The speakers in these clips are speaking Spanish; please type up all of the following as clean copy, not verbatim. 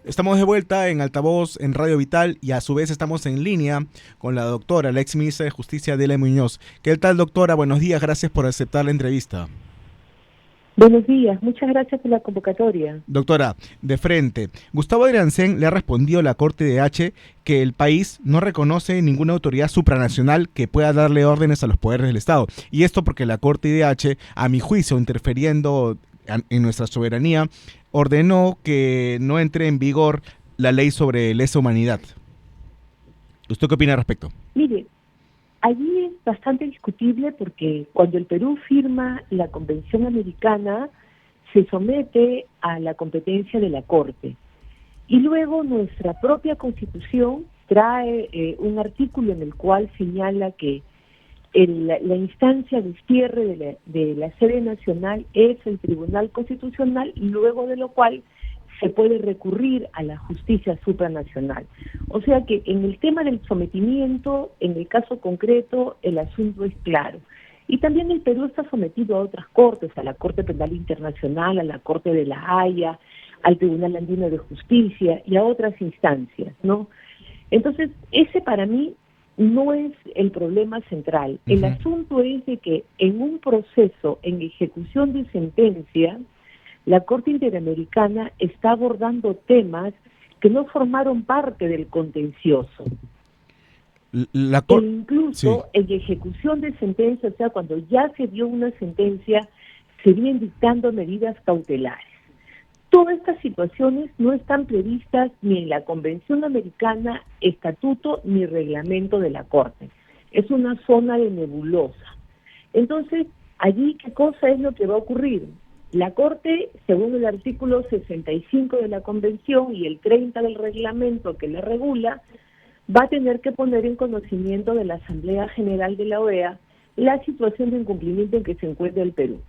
Estamos de vuelta en Altavoz en Radio Vital y a su vez estamos en línea con la doctora, la ex ministra de Justicia, Adela Muñoz. ¿Qué tal, doctora? Buenos días, gracias por aceptar la entrevista. Buenos días, muchas gracias por la convocatoria. Doctora, de frente, Gustavo Adrancén le ha respondido a la Corte de H que el país no reconoce ninguna autoridad supranacional que pueda darle órdenes a los poderes del Estado. Y esto porque la Corte de H, a mi juicio, interfiriendo en nuestra soberanía, ordenó que no entre en vigor la ley sobre lesa humanidad. ¿Usted qué opina al respecto? Mire, allí es bastante discutible porque cuando el Perú firma la Convención Americana se somete a la competencia de la Corte y luego nuestra propia Constitución trae un artículo en el cual señala que la instancia de cierre de la sede nacional es el Tribunal Constitucional, luego de lo cual se puede recurrir a la justicia supranacional. O sea que en el tema del sometimiento, en el caso concreto, el asunto es claro. Y también el Perú está sometido a otras cortes, a la Corte Penal Internacional, a la Corte de La Haya, al Tribunal Andino de Justicia y a otras instancias, ¿no? Entonces, ese para mí no es el problema central. El asunto es de que en un proceso, en ejecución de sentencia, la Corte Interamericana está abordando temas que no formaron parte del contencioso. Incluso en ejecución de sentencia, o sea, cuando ya se dio una sentencia, se vienen dictando medidas cautelares. Todas estas situaciones no están previstas ni en la Convención Americana, Estatuto ni Reglamento de la Corte. Es una zona de nebulosa. Entonces, allí, ¿qué cosa es lo que va a ocurrir? La Corte, según el artículo 65 de la Convención y el 30 del reglamento que la regula, va a tener que poner en conocimiento de la Asamblea General de la OEA la situación de incumplimiento en que se encuentra el Perú.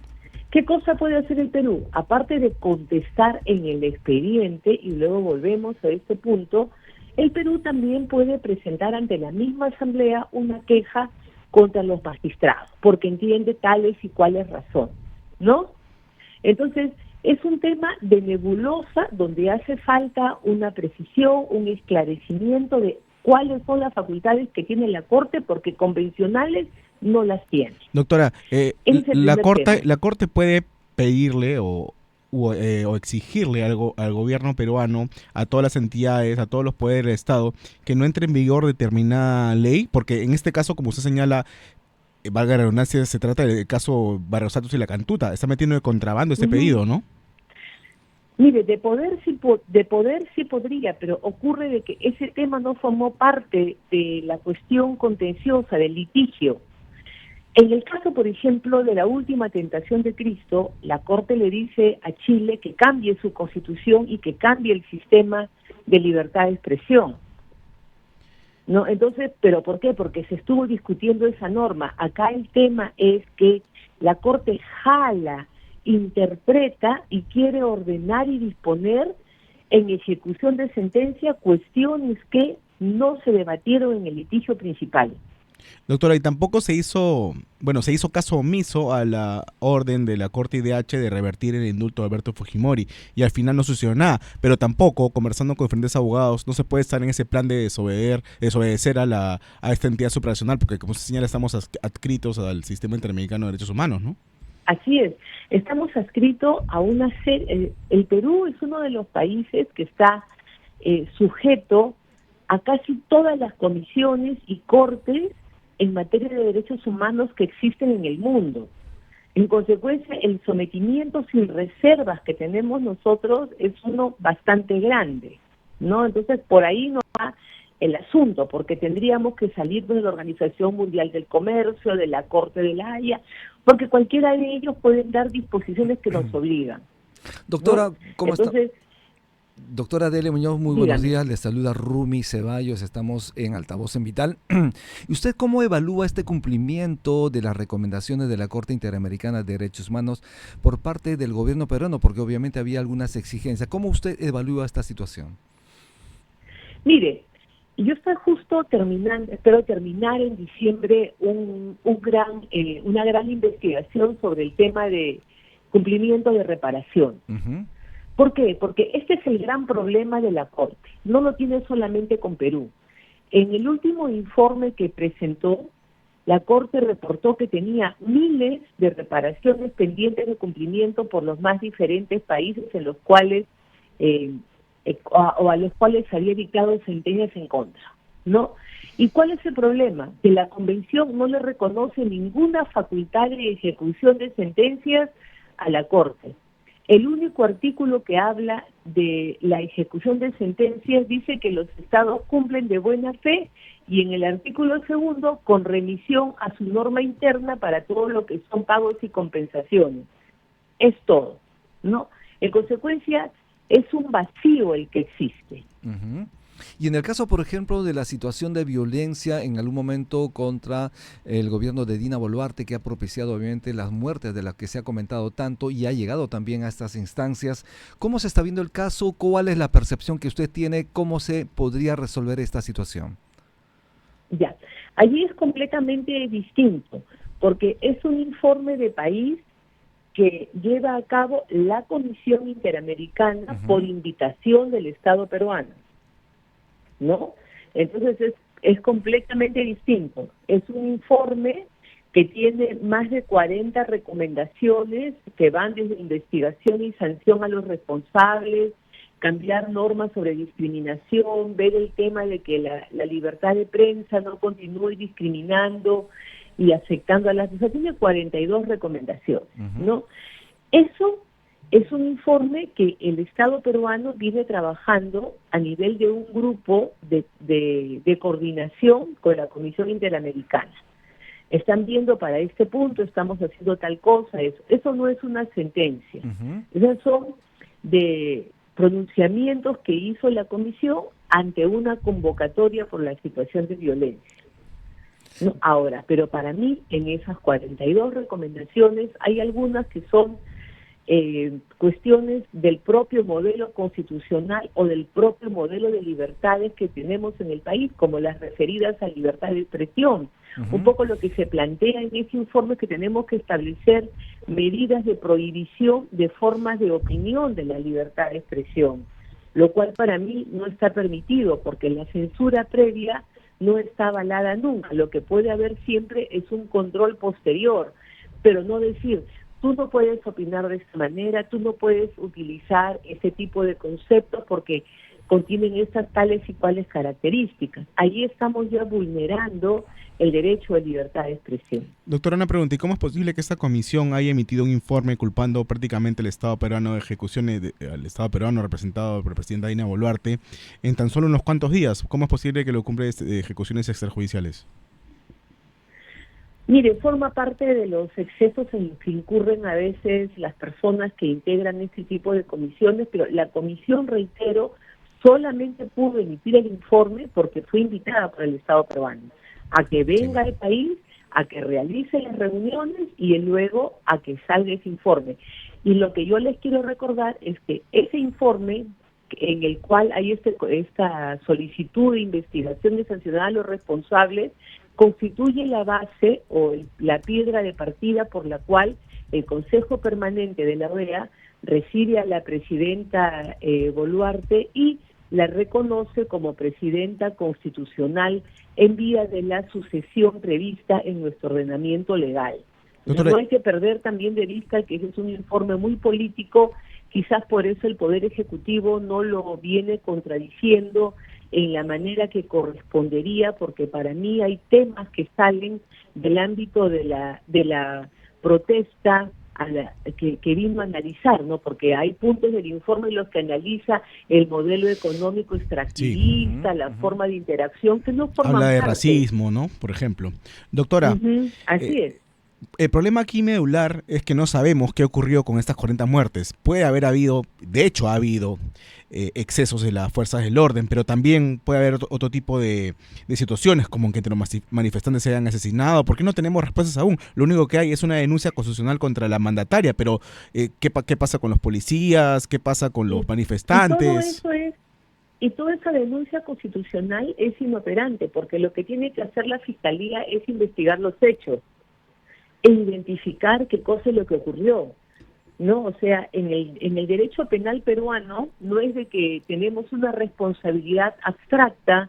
¿Qué cosa puede hacer el Perú? Aparte de contestar en el expediente, y luego volvemos a este punto, el Perú también puede presentar ante la misma Asamblea una queja contra los magistrados, porque entiende tales y cuales razones, ¿no? Entonces, es un tema de nebulosa donde hace falta una precisión, un esclarecimiento de cuáles son las facultades que tiene la Corte, porque convencionales no las tiene. Doctora, la Corte puede pedirle o exigirle algo al gobierno peruano, a todas las entidades, a todos los poderes del Estado, que no entre en vigor determinada ley, porque en este caso, como usted señala, valga la redundancia, se trata del caso Barrios Altos y La Cantuta, está metiendo de contrabando este pedido, ¿no? Mire, de poder sí podría, pero ocurre de que ese tema no formó parte de la cuestión contenciosa, del litigio. En el caso, por ejemplo, de la última tentación de Cristo, la Corte le dice a Chile que cambie su constitución y que cambie el sistema de libertad de expresión. ¿No? Entonces, ¿pero por qué? Porque se estuvo discutiendo esa norma. Acá el tema es que la Corte jala, interpreta y quiere ordenar y disponer en ejecución de sentencia cuestiones que no se debatieron en el litigio principal. Doctora, y tampoco se hizo caso omiso a la orden de la Corte IDH de revertir el indulto de Alberto Fujimori, y al final no sucedió nada, pero tampoco, conversando con diferentes abogados, no se puede estar en ese plan de desobedecer a esta entidad supranacional, porque como se señala, estamos adscritos al Sistema Interamericano de Derechos Humanos, ¿no? Así es, estamos adscritos a una serie, el Perú es uno de los países que está sujeto a casi todas las comisiones y cortes en materia de derechos humanos que existen en el mundo. En consecuencia, el sometimiento sin reservas que tenemos nosotros es uno bastante grande, ¿no? Entonces, por ahí no va el asunto, porque tendríamos que salir de la Organización Mundial del Comercio, de la Corte de La Haya, porque cualquiera de ellos pueden dar disposiciones que nos obligan. Doctora, ¿no? ¿cómo Entonces, está? Doctora Adela Muñoz, muy buenos días. Les saluda Rumi Ceballos. Estamos en Altavoz en Vital. ¿Y usted cómo evalúa este cumplimiento de las recomendaciones de la Corte Interamericana de Derechos Humanos por parte del gobierno peruano? Porque obviamente había algunas exigencias. ¿Cómo usted evalúa esta situación? Mire, yo estoy justo espero terminar en diciembre una gran investigación sobre el tema de cumplimiento de reparación. ¿Por qué? Porque este es el gran problema de la Corte. No lo tiene solamente con Perú. En el último informe que presentó, la Corte reportó que tenía miles de reparaciones pendientes de cumplimiento por los más diferentes países en los cuales o a los cuales se había dictado sentencias en contra, ¿no? ¿Y cuál es el problema? Que la Convención no le reconoce ninguna facultad de ejecución de sentencias a la Corte. El único artículo que habla de la ejecución de sentencias dice que los estados cumplen de buena fe, y en el artículo 2, con remisión a su norma interna para todo lo que son pagos y compensaciones. Es todo, ¿no? En consecuencia, es un vacío el que existe. Uh-huh. Y en el caso, por ejemplo, de la situación de violencia en algún momento contra el gobierno de Dina Boluarte, que ha propiciado obviamente las muertes de las que se ha comentado tanto y ha llegado también a estas instancias, ¿cómo se está viendo el caso? ¿Cuál es la percepción que usted tiene? ¿Cómo se podría resolver esta situación? Ya, allí es completamente distinto, porque es un informe de país que lleva a cabo la Comisión Interamericana por invitación del Estado peruano, ¿no? Entonces es completamente distinto. Es un informe que tiene más de 40 recomendaciones que van desde investigación y sanción a los responsables, cambiar normas sobre discriminación, ver el tema de que la libertad de prensa no continúe discriminando y afectando a las... O sea, tiene 42 recomendaciones, ¿no? Eso es un informe que el Estado peruano viene trabajando a nivel de un grupo de coordinación con la Comisión Interamericana. Están viendo para este punto, estamos haciendo tal cosa, eso no es una sentencia. Esas son de pronunciamientos que hizo la Comisión ante una convocatoria por la situación de violencia. No, ahora, pero para mí, en esas 42 recomendaciones, hay algunas que son cuestiones del propio modelo constitucional o del propio modelo de libertades que tenemos en el país, como las referidas a libertad de expresión. Un poco lo que se plantea en ese informe es que tenemos que establecer medidas de prohibición de formas de opinión de la libertad de expresión, lo cual para mí no está permitido, porque la censura previa no está avalada nunca. Lo que puede haber siempre es un control posterior, pero no decir, tú no puedes opinar de esta manera, tú no puedes utilizar ese tipo de conceptos porque contienen estas tales y cuales características. Allí estamos ya vulnerando el derecho a libertad de expresión. Doctora, una pregunta, ¿y cómo es posible que esta comisión haya emitido un informe culpando prácticamente al Estado peruano de ejecuciones, al Estado peruano representado por la presidenta Dina Boluarte, en tan solo unos cuantos días? ¿Cómo es posible que lo cumple de ejecuciones extrajudiciales? Mire, forma parte de los excesos en los que incurren a veces las personas que integran este tipo de comisiones, pero la comisión, reitero, solamente pudo emitir el informe porque fue invitada por el Estado peruano a que venga al país, a que realice las reuniones y luego a que salga ese informe. Y lo que yo les quiero recordar es que ese informe, en el cual hay esta solicitud de investigación de sancionar a los responsables, constituye la base o la piedra de partida por la cual el Consejo Permanente de la OEA recibe a la presidenta Boluarte y la reconoce como presidenta constitucional en vía de la sucesión prevista en nuestro ordenamiento legal. Doctora, no hay que perder también de vista que ese es un informe muy político, quizás por eso el Poder Ejecutivo no lo viene contradiciendo en la manera que correspondería, porque para mí hay temas que salen del ámbito de la protesta que vino a analizar, ¿no? Porque hay puntos del informe en los que analiza el modelo económico extractivista, la forma de interacción que no forman habla de parte. racismo, ¿no? Por ejemplo. Doctora, así es. El problema aquí medular es que no sabemos qué ocurrió con estas 40 muertes. Puede haber habido, de hecho ha habido excesos de las fuerzas del orden, pero también puede haber otro tipo de situaciones, como que entre los manifestantes se hayan asesinado, porque no tenemos respuestas aún. Lo único que hay es una denuncia constitucional contra la mandataria, pero ¿qué pasa con los policías? ¿Qué pasa con los manifestantes? Y toda esa denuncia constitucional es inoperante, porque lo que tiene que hacer la Fiscalía es investigar los hechos e identificar qué cosa es lo que ocurrió. ¿no? O sea, en el derecho penal peruano no es de que tenemos una responsabilidad abstracta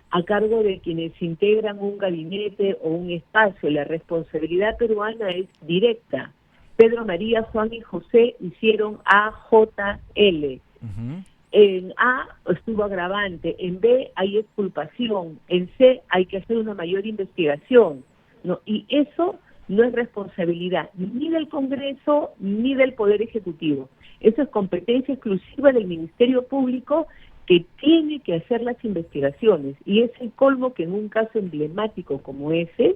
a cargo de quienes integran un gabinete o un espacio. La responsabilidad peruana es directa. Pedro, María, Juan y José hicieron AJL. Ujú. En A estuvo agravante, en B hay exculpación, en C hay que hacer una mayor investigación, ¿no? Y eso no es responsabilidad ni del Congreso ni del Poder Ejecutivo. Eso es competencia exclusiva del Ministerio Público, que tiene que hacer las investigaciones. Y es el colmo que en un caso emblemático como ese,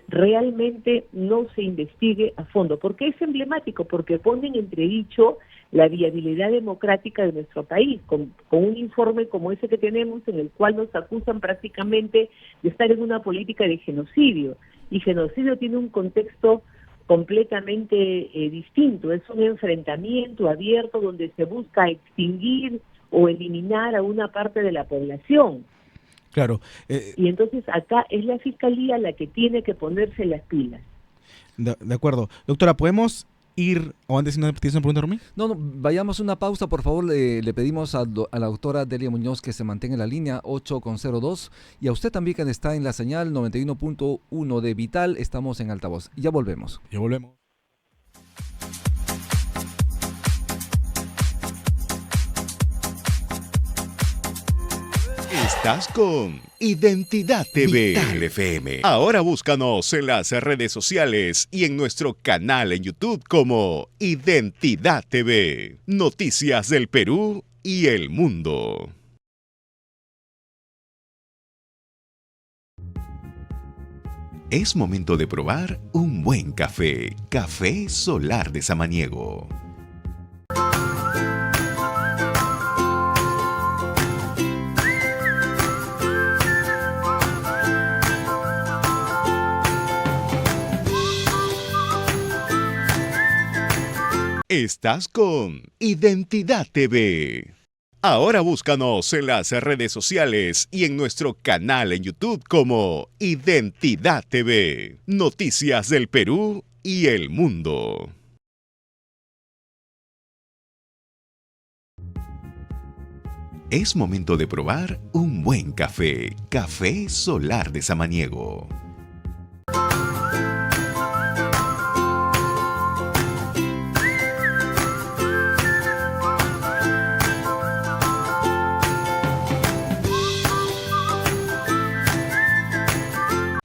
realmente no se investigue a fondo. ¿Por qué es emblemático? Porque pone en entredicho la viabilidad democrática de nuestro país, con un informe como ese que tenemos, en el cual nos acusan prácticamente de estar en una política de genocidio. Y genocidio tiene un contexto completamente distinto. Es un enfrentamiento abierto donde se busca extinguir o eliminar a una parte de la población. Claro. Y entonces acá es la Fiscalía la que tiene que ponerse las pilas. De acuerdo. Doctora, ¿podemos ir, o antes tienes una pregunta, Rumi? No, vayamos a una pausa, por favor. Le pedimos a la doctora Delia Muñoz que se mantenga en la línea 8,02, y a usted también que está en la señal 91.1 de Vital. Estamos en altavoz. Ya volvemos. Ya volvemos. Estás con Identidad TV Vital FM. Ahora búscanos en las redes sociales y en nuestro canal en YouTube como Identidad TV. Noticias del Perú y el mundo. Es momento de probar un buen café. Café Solar de Samaniego. Estás con Identidad TV. Ahora búscanos en las redes sociales y en nuestro canal en YouTube como Identidad TV. Noticias del Perú y el mundo. Es momento de probar un buen café. Café Solar de Samaniego.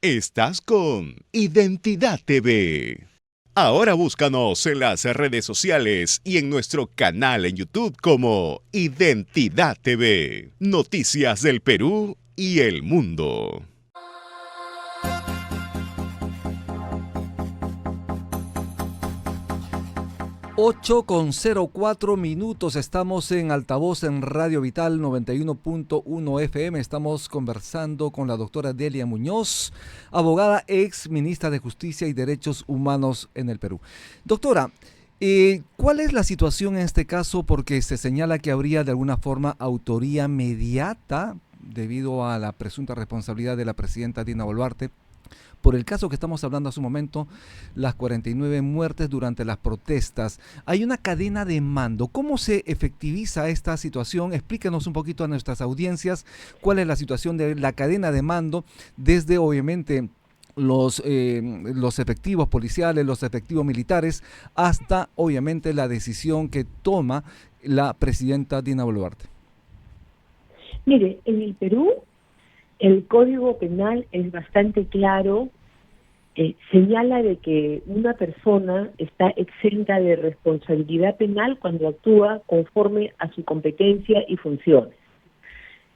Estás con Identidad TV. Ahora búscanos en las redes sociales y en nuestro canal en YouTube como Identidad TV. Noticias del Perú y el mundo. Ocho con 04 minutos, estamos en altavoz en Radio Vital 91.1 FM. Estamos conversando con la doctora Delia Muñoz, abogada, ex ministra de Justicia y Derechos Humanos en el Perú. Doctora, ¿cuál es la situación en este caso? Porque se señala que habría de alguna forma autoría mediata debido a la presunta responsabilidad de la presidenta Dina Boluarte por el caso que estamos hablando hace un momento, las 49 muertes durante las protestas. Hay una cadena de mando. ¿Cómo se efectiviza esta situación? Explíquenos un poquito a nuestras audiencias cuál es la situación de la cadena de mando desde, obviamente, los efectivos policiales, los efectivos militares, hasta, obviamente, la decisión que toma la presidenta Dina Boluarte. Mire, en el Perú el Código Penal es bastante claro, señala de que una persona está exenta de responsabilidad penal cuando actúa conforme a su competencia y funciones.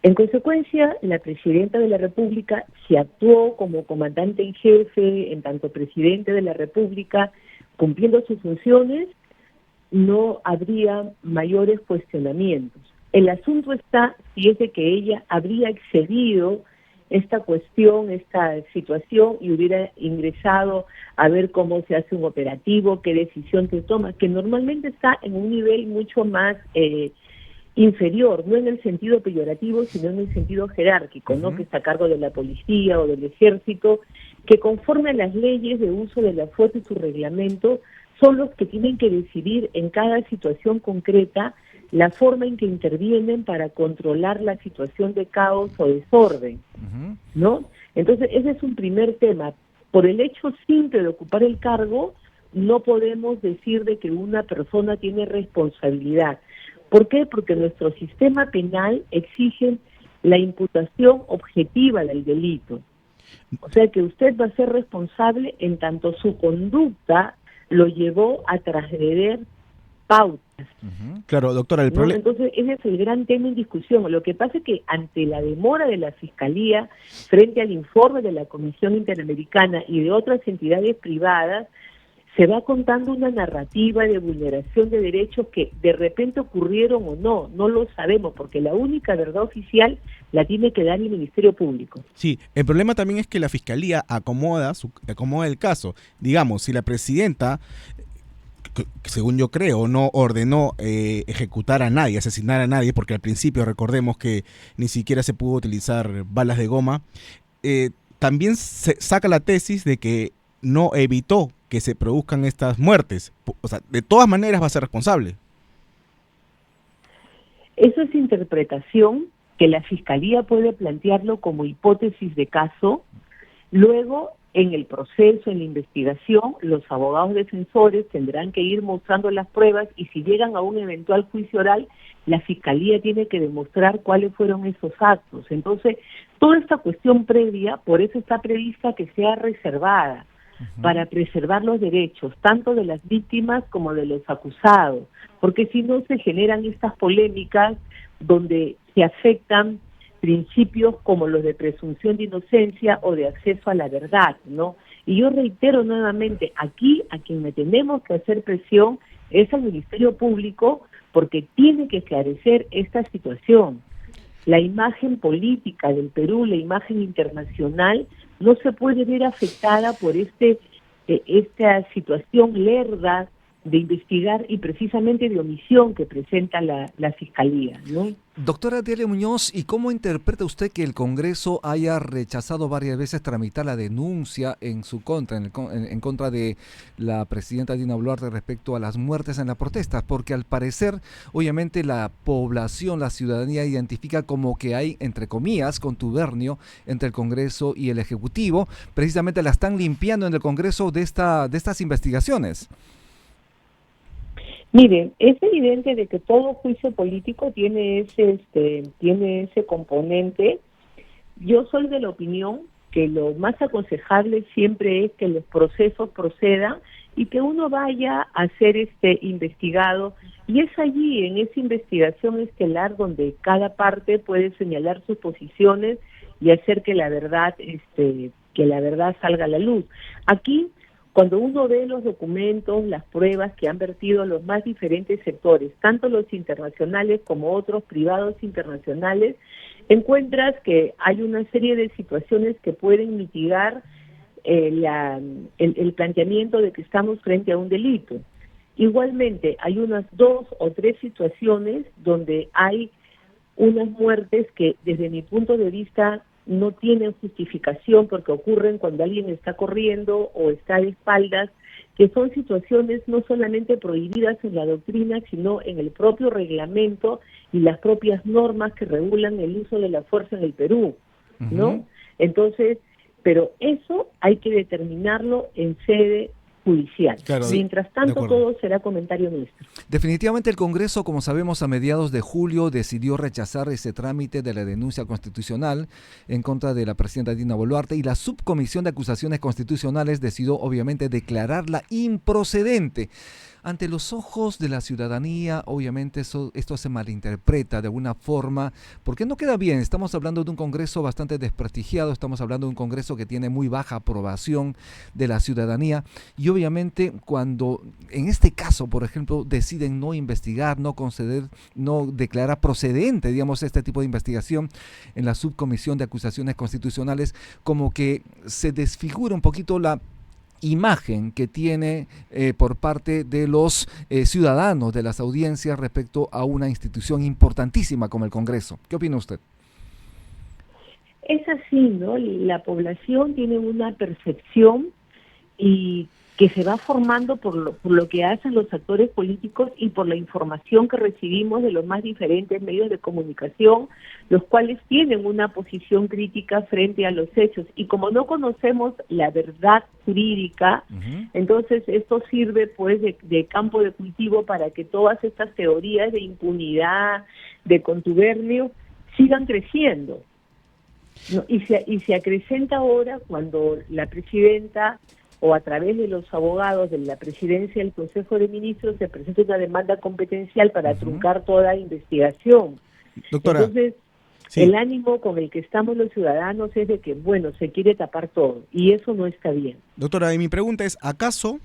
En consecuencia, la presidenta de la República, si actuó como comandante en jefe, en tanto presidente de la República, cumpliendo sus funciones, no habría mayores cuestionamientos. El asunto está si es de que ella habría excedido esta cuestión, esta situación, y hubiera ingresado a ver cómo se hace un operativo, qué decisión se toma, que normalmente está en un nivel mucho más inferior, no en el sentido peyorativo, sino en el sentido jerárquico, ¿no? Que está a cargo de la policía o del ejército, que conforme a las leyes de uso de la fuerza y su reglamento son los que tienen que decidir en cada situación concreta la forma en que intervienen para controlar la situación de caos o desorden, ¿no? Entonces, ese es un primer tema. Por el hecho simple de ocupar el cargo, no podemos decir de que una persona tiene responsabilidad. ¿Por qué? Porque nuestro sistema penal exige la imputación objetiva del delito. O sea que usted va a ser responsable en tanto su conducta lo llevó a transgredir pautas. Claro, doctora, el problema... Entonces, ese es el gran tema en discusión. Lo que pasa es que ante la demora de la Fiscalía, frente al informe de la Comisión Interamericana y de otras entidades privadas, se va contando una narrativa de vulneración de derechos que de repente ocurrieron o no lo sabemos, porque la única verdad oficial la tiene que dar el Ministerio Público. Sí, el problema también es que la Fiscalía acomoda el caso. Digamos, si la presidenta, según yo creo, no ordenó ejecutar a nadie, asesinar a nadie, porque al principio recordemos que ni siquiera se pudo utilizar balas de goma, también se saca la tesis de que no evitó que se produzcan estas muertes. O sea, de todas maneras va a ser responsable. Eso es interpretación que la Fiscalía puede plantearlo como hipótesis de caso. Luego, en el proceso, en la investigación, los abogados defensores tendrán que ir mostrando las pruebas y si llegan a un eventual juicio oral, la Fiscalía tiene que demostrar cuáles fueron esos actos. Entonces, toda esta cuestión previa, por eso está prevista que sea reservada, para preservar los derechos, tanto de las víctimas como de los acusados, porque si no se generan estas polémicas donde se afectan principios como los de presunción de inocencia o de acceso a la verdad, ¿no? Y yo reitero nuevamente, aquí a quien le tenemos que hacer presión es al Ministerio Público porque tiene que esclarecer esta situación. La imagen política del Perú, la imagen internacional, no se puede ver afectada por esta situación lerda de investigar y precisamente de omisión que presenta la Fiscalía, ¿no? Doctora Adele Muñoz, ¿y cómo interpreta usted que el Congreso haya rechazado varias veces tramitar la denuncia en su contra, en contra de la presidenta Dina Boluarte respecto a las muertes en las protestas? Porque al parecer, obviamente, la población, la ciudadanía identifica como que hay, entre comillas, contubernio entre el Congreso y el Ejecutivo. Precisamente la están limpiando en el Congreso de estas investigaciones. Mire, es evidente de que todo juicio político tiene ese componente. Yo soy de la opinión que lo más aconsejable siempre es que los procesos procedan y que uno vaya a ser investigado, y es allí, en esa investigación estelar, donde cada parte puede señalar sus posiciones y hacer que la verdad salga a la luz. Aquí, cuando uno ve los documentos, las pruebas que han vertido los más diferentes sectores, tanto los internacionales como otros privados internacionales, encuentras que hay una serie de situaciones que pueden mitigar el planteamiento de que estamos frente a un delito. Igualmente, hay unas 2 o 3 situaciones donde hay unas muertes que, desde mi punto de vista, no tienen justificación porque ocurren cuando alguien está corriendo o está de espaldas, que son situaciones no solamente prohibidas en la doctrina, sino en el propio reglamento y las propias normas que regulan el uso de la fuerza en el Perú, ¿no? Entonces, pero eso hay que determinarlo en sede judicial. Claro, mientras tanto, todo será comentario nuestro. Definitivamente el Congreso, como sabemos, a mediados de julio decidió rechazar ese trámite de la denuncia constitucional en contra de la presidenta Dina Boluarte, y la Subcomisión de Acusaciones Constitucionales decidió obviamente declararla improcedente. Ante los ojos de la ciudadanía, obviamente esto se malinterpreta de alguna forma, porque no queda bien. Estamos hablando de un Congreso bastante desprestigiado, estamos hablando de un Congreso que tiene muy baja aprobación de la ciudadanía, y obviamente cuando, en este caso, por ejemplo, deciden no investigar, no conceder, no declarar procedente, digamos, este tipo de investigación en la Subcomisión de Acusaciones Constitucionales, como que se desfigura un poquito la imagen que tiene por parte de los ciudadanos, de las audiencias, respecto a una institución importantísima como el Congreso. ¿Qué opina usted? Es así, ¿no? La población tiene una percepción y que se va formando por lo que hacen los actores políticos y por la información que recibimos de los más diferentes medios de comunicación, los cuales tienen una posición crítica frente a los hechos. Y como no conocemos la verdad jurídica, entonces esto sirve pues de campo de cultivo para que todas estas teorías de impunidad, de contubernio, sigan creciendo. ¿No? Y se acrecenta ahora cuando la presidenta, o a través de los abogados de la presidencia del Consejo de Ministros, se presenta una demanda competencial para truncar toda investigación. Doctora, entonces, sí. El ánimo con el que estamos los ciudadanos es de que, bueno, se quiere tapar todo, y eso no está bien. Doctora, y mi pregunta es, ¿acaso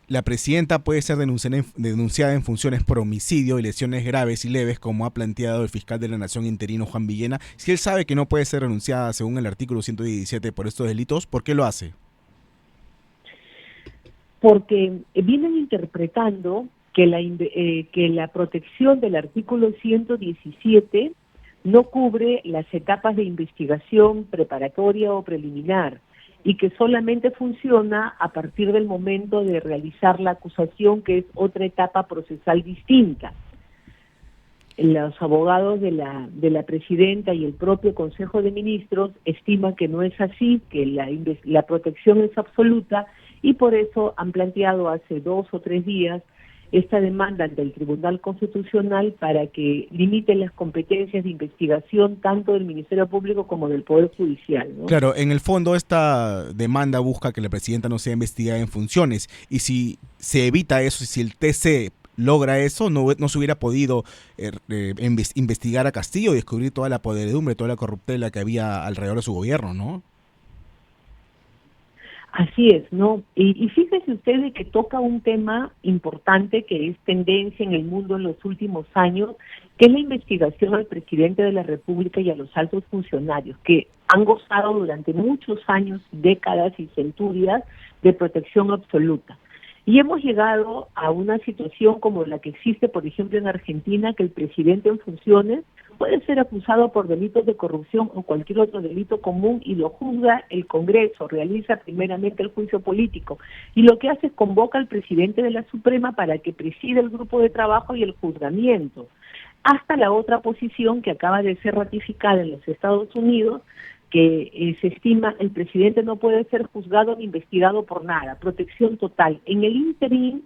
la presidenta puede ser denunciada en funciones por homicidio y lesiones graves y leves, como ha planteado el fiscal de la Nación interino Juan Villena? Si él sabe que no puede ser denunciada según el artículo 117 por estos delitos, ¿por qué lo hace? Porque vienen interpretando que la protección del artículo 117 no cubre las etapas de investigación preparatoria o preliminar, y que solamente funciona a partir del momento de realizar la acusación, que es otra etapa procesal distinta. Los abogados de la presidenta y el propio Consejo de Ministros estiman que no es así, que la protección es absoluta, y por eso han planteado hace 2 o 3 días esta demanda ante el Tribunal Constitucional para que limite las competencias de investigación tanto del Ministerio Público como del Poder Judicial, ¿no? Claro, en el fondo esta demanda busca que la presidenta no sea investigada en funciones, y si se evita eso, si el TC logra eso, no se hubiera podido investigar a Castillo y descubrir toda la podredumbre, toda la corruptela que había alrededor de su gobierno, ¿no? Así es, ¿no? Y fíjese usted de que toca un tema importante que es tendencia en el mundo en los últimos años, que es la investigación al presidente de la República y a los altos funcionarios, que han gozado durante muchos años, décadas y centurias de protección absoluta. Y hemos llegado a una situación como la que existe, por ejemplo, en Argentina, que el presidente en funciones puede ser acusado por delitos de corrupción o cualquier otro delito común y lo juzga el Congreso, realiza primeramente el juicio político y lo que hace es convoca al presidente de la Suprema para que presida el grupo de trabajo y el juzgamiento. Hasta la otra posición que acaba de ser ratificada en los Estados Unidos, que se estima el presidente no puede ser juzgado ni investigado por nada, protección total. En el ínterin,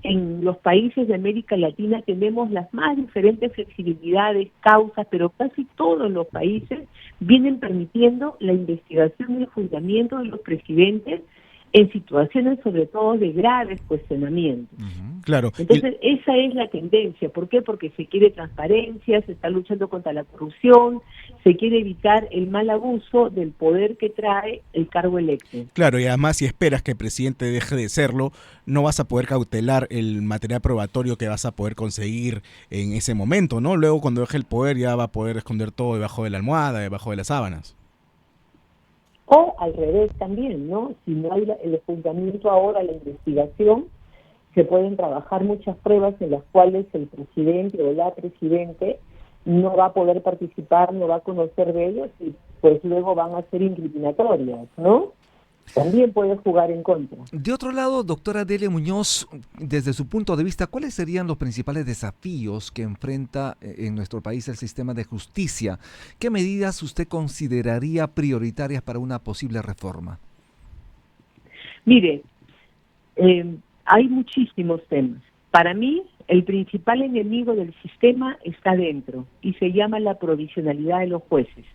en los países de América Latina tenemos las más diferentes flexibilidades, causas, pero casi todos los países vienen permitiendo la investigación y el juzgamiento de los presidentes en situaciones sobre todo de graves cuestionamientos. Claro. Entonces esa es la tendencia. ¿Por qué? Porque se quiere transparencia, se está luchando contra la corrupción, se quiere evitar el mal abuso del poder que trae el cargo electo. Claro, y además si esperas que el presidente deje de serlo, no vas a poder cautelar el material probatorio que vas a poder conseguir en ese momento, ¿no? Luego cuando deje el poder ya va a poder esconder todo debajo de la almohada, debajo de las sábanas. O al revés también, ¿no? Si no hay el juzgamiento ahora, la investigación, se pueden trabajar muchas pruebas en las cuales el presidente o la presidente no va a poder participar, no va a conocer de ellos y pues luego van a ser incriminatorias, ¿no? También puede jugar en contra. De otro lado, doctora Delia Muñoz, desde su punto de vista, ¿cuáles serían los principales desafíos que enfrenta en nuestro país el sistema de justicia? ¿Qué medidas usted consideraría prioritarias para una posible reforma? Mire, hay muchísimos temas. Para mí, el principal enemigo del sistema está dentro y se llama la provisionalidad de los jueces.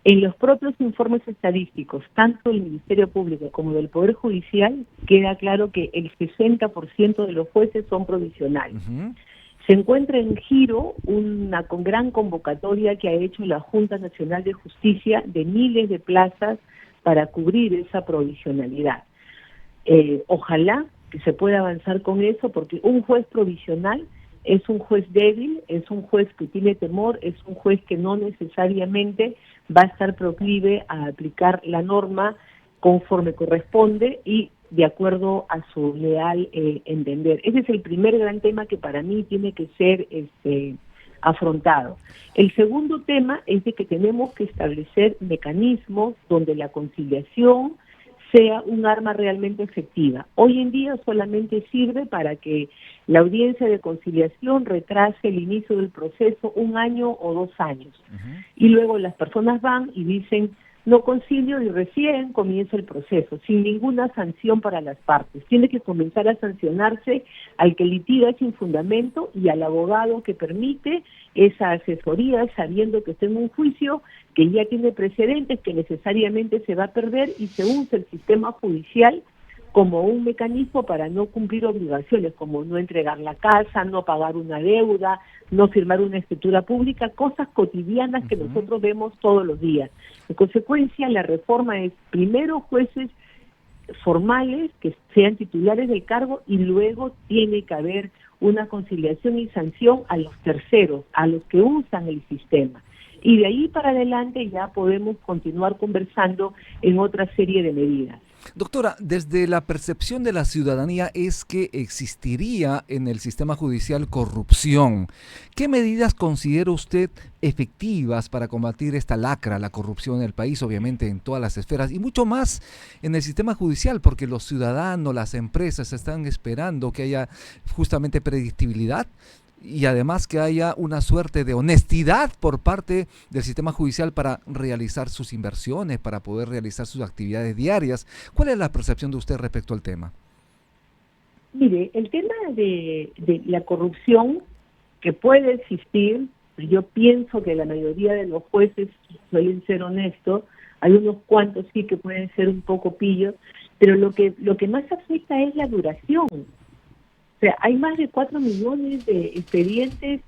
En los propios informes estadísticos, tanto del Ministerio Público como del Poder Judicial, queda claro que el 60% de los jueces son provisionales. Se encuentra en giro una gran convocatoria que ha hecho la Junta Nacional de Justicia de miles de plazas para cubrir esa provisionalidad. Ojalá que se pueda avanzar con eso, porque un juez provisional es un juez débil, es un juez que tiene temor, es un juez que no necesariamente va a estar proclive a aplicar la norma conforme corresponde y de acuerdo a su leal entender. Ese es el primer gran tema que para mí tiene que ser afrontado. El segundo tema es de que tenemos que establecer mecanismos donde la conciliación sea un arma realmente efectiva. Hoy en día solamente sirve para que la audiencia de conciliación retrase el inicio del proceso 1 año o 2 años. Y luego las personas van y dicen, no concilio, y recién comienza el proceso, sin ninguna sanción para las partes. Tiene que comenzar a sancionarse al que litiga sin fundamento y al abogado que permite esa asesoría sabiendo que está en un juicio que ya tiene precedentes, que necesariamente se va a perder, y se usa el sistema judicial como un mecanismo para no cumplir obligaciones, como no entregar la casa, no pagar una deuda, no firmar una escritura pública, cosas cotidianas que nosotros vemos todos los días. En consecuencia, la reforma es primero jueces formales que sean titulares del cargo, y luego tiene que haber una conciliación y sanción a los terceros, a los que usan el sistema. Y de ahí para adelante ya podemos continuar conversando en otra serie de medidas. Doctora, desde la percepción de la ciudadanía es que existiría en el sistema judicial corrupción. ¿Qué medidas considera usted efectivas para combatir esta lacra, la corrupción en el país, obviamente en todas las esferas, y mucho más en el sistema judicial, porque los ciudadanos, las empresas están esperando que haya justamente predictibilidad y además que haya una suerte de honestidad por parte del sistema judicial para realizar sus inversiones, para poder realizar sus actividades diarias? ¿Cuál es la percepción de usted respecto al tema? Mire, el tema de la corrupción que puede existir, yo pienso que la mayoría de los jueces suelen ser honestos, hay unos cuantos sí que pueden ser un poco pillos, pero lo que más afecta es la duración. O sea, hay más de 4 millones de expedientes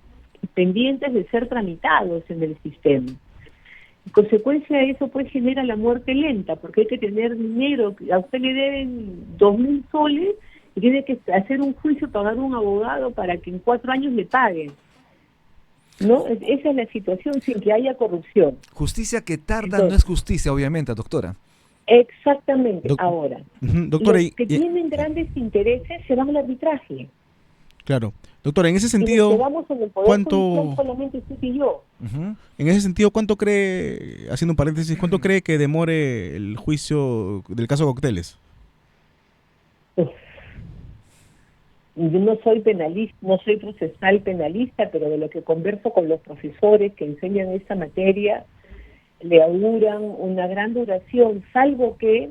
pendientes de ser tramitados en el sistema. En consecuencia de eso, pues genera la muerte lenta, porque hay que tener dinero. A usted le deben 2.000 soles y tiene que hacer un juicio, pagar un abogado para que en 4 años le paguen. ¿No? Esa es la situación sin que haya corrupción. Justicia que tarda. Entonces, no es justicia, obviamente, doctora. Exactamente. Ahora, doctora, los que tienen grandes intereses se van al arbitraje. Claro. Doctora, en ese sentido, ¿cuánto solamente usted y yo? En ese sentido, ¿cuánto cree, haciendo un paréntesis, cuánto cree que demore el juicio del caso Cocteles? Yo no soy penalista, no soy procesal penalista, pero de lo que converso con los profesores que enseñan esta materia, le auguran una gran duración, salvo que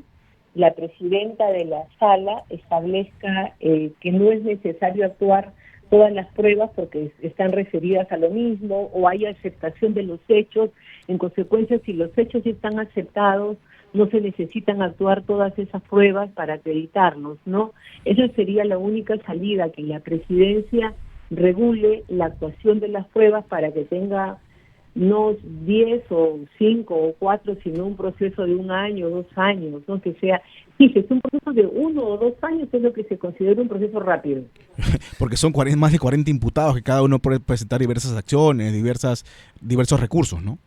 la presidenta de la sala establezca que no es necesario actuar todas las pruebas porque están referidas a lo mismo, o haya aceptación de los hechos. En consecuencia, si los hechos ya están aceptados, no se necesitan actuar todas esas pruebas para acreditarlos, ¿no? Esa sería la única salida, que la presidencia regule la actuación de las pruebas para que tenga no 10 o 5 o 4, sino un proceso de 1 año, 2 años, ¿no? Que sea, sí, si es un proceso de 1 o 2 años, es lo que se considera un proceso rápido. Porque son más de 40 imputados, que cada uno puede presentar diversas acciones, diversos recursos, ¿no?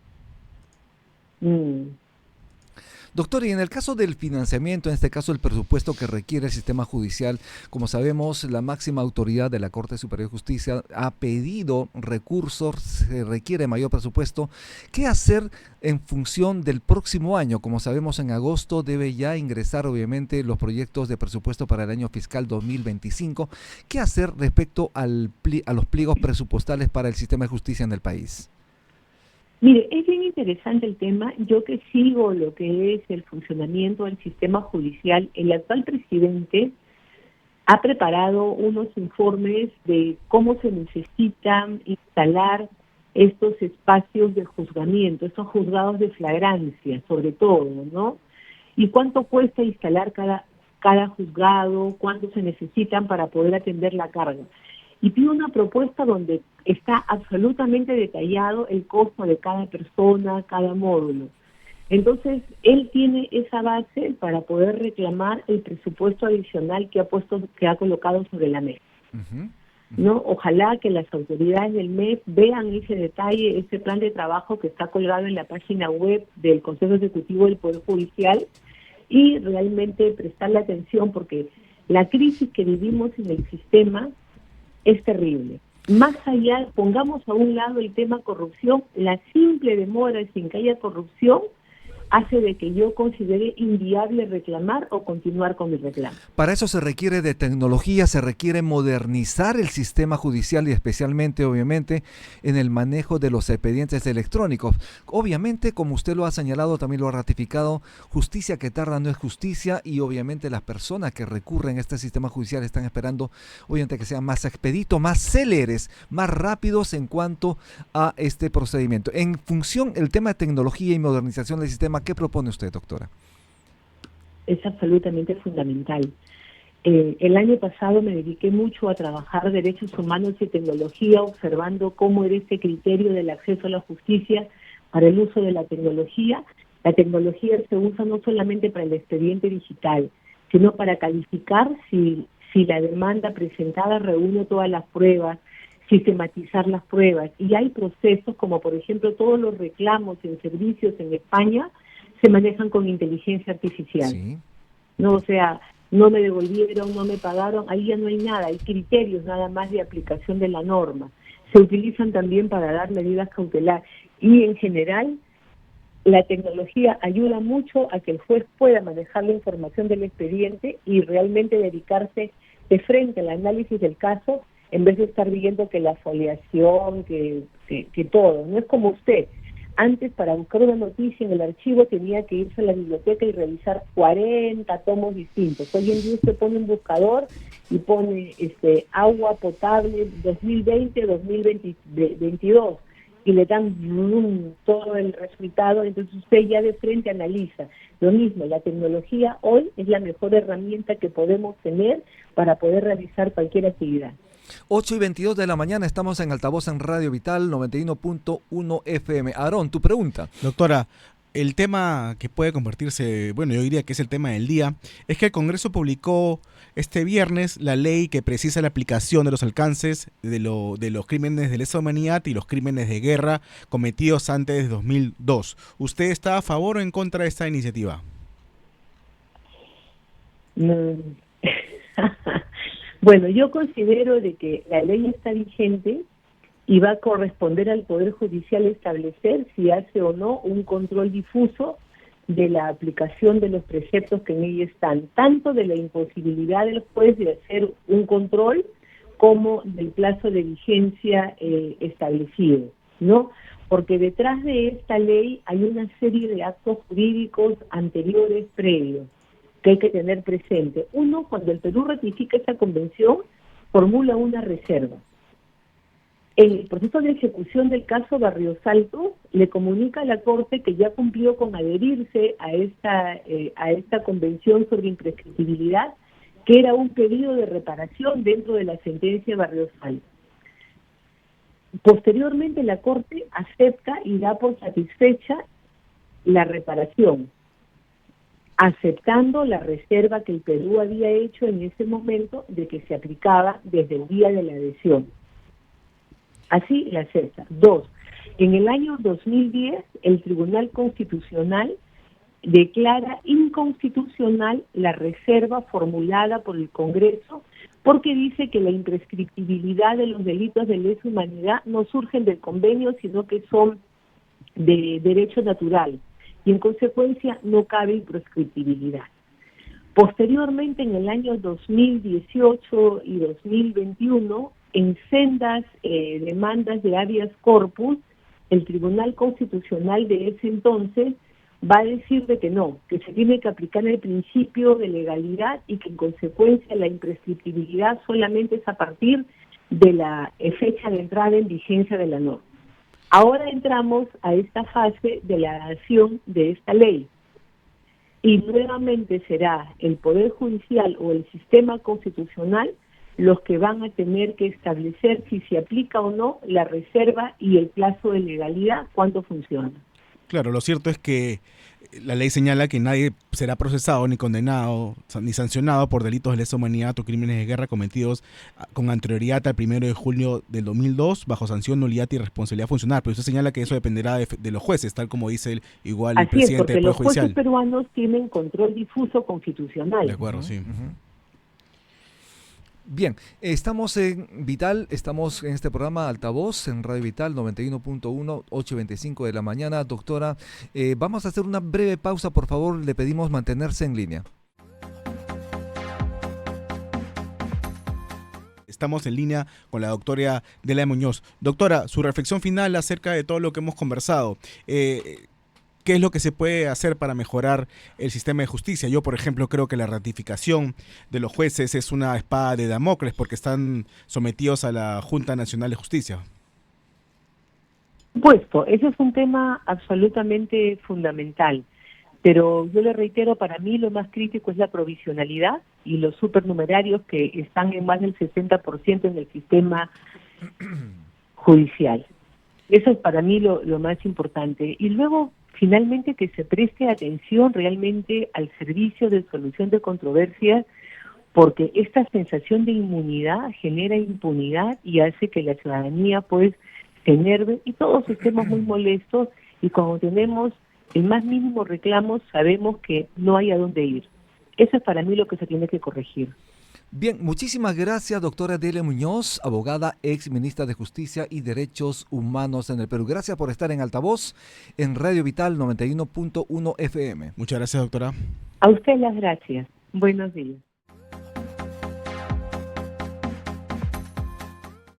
Doctor, y en el caso del financiamiento, en este caso el presupuesto que requiere el sistema judicial, como sabemos, la máxima autoridad de la Corte Superior de Justicia ha pedido recursos, se requiere mayor presupuesto. ¿Qué hacer en función del próximo año? Como sabemos, en agosto debe ya ingresar, obviamente, los proyectos de presupuesto para el año fiscal 2025. ¿Qué hacer respecto a los pliegos presupuestales para el sistema de justicia en el país? Mire, es bien interesante el tema. Yo que sigo lo que es el funcionamiento del sistema judicial, el actual presidente ha preparado unos informes de cómo se necesitan instalar estos espacios de juzgamiento, estos juzgados de flagrancia, sobre todo, ¿no? Y cuánto cuesta instalar cada juzgado, cuánto se necesitan para poder atender la carga. Y pide una propuesta donde está absolutamente detallado el costo de cada persona, cada módulo. Entonces, él tiene esa base para poder reclamar el presupuesto adicional que ha colocado sobre la mesa. ¿No? Ojalá que las autoridades del MES vean ese detalle, ese plan de trabajo que está colgado en la página web del Consejo Ejecutivo del Poder Judicial, y realmente prestarle atención, porque la crisis que vivimos en el sistema es terrible. Más allá, pongamos a un lado el tema corrupción, la simple demora sin que haya corrupción hace de que yo considere inviable reclamar o continuar con mi reclamo. Para eso se requiere de tecnología, se requiere modernizar el sistema judicial y especialmente, obviamente, en el manejo de los expedientes electrónicos. Obviamente, como usted lo ha señalado, también lo ha ratificado, justicia que tarda no es justicia y obviamente las personas que recurren a este sistema judicial están esperando, obviamente, que sean más expeditos, más céleres, más rápidos en cuanto a este procedimiento. En función del tema de tecnología y modernización del sistema, ¿qué propone usted, doctora? Es absolutamente fundamental. El año pasado me dediqué mucho a trabajar derechos humanos y tecnología, observando cómo era este criterio del acceso a la justicia para el uso de la tecnología. La tecnología se usa no solamente para el expediente digital, sino para calificar si la demanda presentada reúne todas las pruebas, sistematizar las pruebas. Y hay procesos como, por ejemplo, todos los reclamos en servicios en España se manejan con inteligencia artificial. Sí. No, o sea, no me devolvieron, no me pagaron, ahí ya no hay nada, hay criterios nada más de aplicación de la norma. Se utilizan también para dar medidas cautelares y en general la tecnología ayuda mucho a que el juez pueda manejar la información del expediente y realmente dedicarse de frente al análisis del caso en vez de estar viendo que la foliación, que todo. No es como usted. Antes, para buscar una noticia en el archivo, tenía que irse a la biblioteca y revisar 40 tomos distintos. Hoy en día usted pone un buscador y pone agua potable 2020-2022 y le dan todo el resultado, entonces usted ya de frente analiza. Lo mismo, la tecnología hoy es la mejor herramienta que podemos tener para poder realizar cualquier actividad. 8:22 de la mañana, estamos en Altavoz en Radio Vital 91.1 FM. Aarón, tu pregunta. Doctora, el tema que puede convertirse, bueno, yo diría que es el tema del día, es que el Congreso publicó este viernes la ley que precisa la aplicación de los alcances de los crímenes de lesa humanidad y los crímenes de guerra cometidos antes de 2002. ¿Usted está a favor o en contra de esta iniciativa? Bueno, yo considero de que la ley está vigente y va a corresponder al Poder Judicial establecer si hace o no un control difuso de la aplicación de los preceptos que en ella están, tanto de la imposibilidad del juez de hacer un control como del plazo de vigencia establecido, ¿no? Porque detrás de esta ley hay una serie de actos jurídicos anteriores, previos, que hay que tener presente. Uno, cuando el Perú ratifica esta convención, formula una reserva. El proceso de ejecución del caso Barrios Altos le comunica a la Corte que ya cumplió con adherirse a esta convención sobre imprescriptibilidad, que era un pedido de reparación dentro de la sentencia Barrios Altos. Posteriormente, la Corte acepta y da por satisfecha la reparación, aceptando la reserva que el Perú había hecho en ese momento de que se aplicaba desde el día de la adhesión. Así la acepta. 2. En el año 2010, el Tribunal Constitucional declara inconstitucional la reserva formulada por el Congreso porque dice que la imprescriptibilidad de los delitos de lesa humanidad no surgen del convenio, sino que son de derecho natural y en consecuencia no cabe imprescriptibilidad. Posteriormente, en el año 2018 y 2021, en sendas demandas de habeas corpus, el Tribunal Constitucional de ese entonces va a decir de que no, que se tiene que aplicar el principio de legalidad y que en consecuencia la imprescriptibilidad solamente es a partir de la fecha de entrada en vigencia de la norma. Ahora entramos a esta fase de la adhesión de esta ley y nuevamente será el Poder Judicial o el sistema constitucional los que van a tener que establecer si se aplica o no la reserva y el plazo de legalidad, cuándo funciona. Claro, lo cierto es que la ley señala que nadie será procesado ni condenado ni sancionado por delitos de lesa humanidad o crímenes de guerra cometidos con anterioridad al 1 de julio del 2002 bajo sanción, nulidad y responsabilidad funcional. Pero usted señala que eso dependerá de los jueces, tal como dice el presidente del Poder Judicial. Así es, porque los jueces peruanos tienen control difuso constitucional. De acuerdo, sí. Bien, estamos en Vital, estamos en este programa Altavoz, en Radio Vital 91.1, 8:25 de la mañana. Doctora, vamos a hacer una breve pausa, por favor, le pedimos mantenerse en línea. Estamos en línea con la doctora Adele Muñoz. Doctora, su reflexión final acerca de todo lo que hemos conversado. ¿Qué es lo que se puede hacer para mejorar el sistema de justicia? Yo, por ejemplo, creo que la ratificación de los jueces es una espada de Damocles porque están sometidos a la Junta Nacional de Justicia. Por supuesto, ese es un tema absolutamente fundamental, pero yo le reitero, para mí lo más crítico es la provisionalidad y los supernumerarios que están en más del 60% en el sistema judicial. Eso es para mí lo más importante. Y luego, finalmente, que se preste atención realmente al servicio de solución de controversias, porque esta sensación de inmunidad genera impunidad y hace que la ciudadanía pues se enerve y todos estemos muy molestos, y cuando tenemos el más mínimo reclamo sabemos que no hay a dónde ir. Eso es para mí lo que se tiene que corregir. Bien, muchísimas gracias, doctora Adele Muñoz, abogada, ex ministra de Justicia y Derechos Humanos en el Perú. Gracias por estar en Altavoz, en Radio Vital 91.1 FM. Muchas gracias, doctora. A usted las gracias. Buenos días.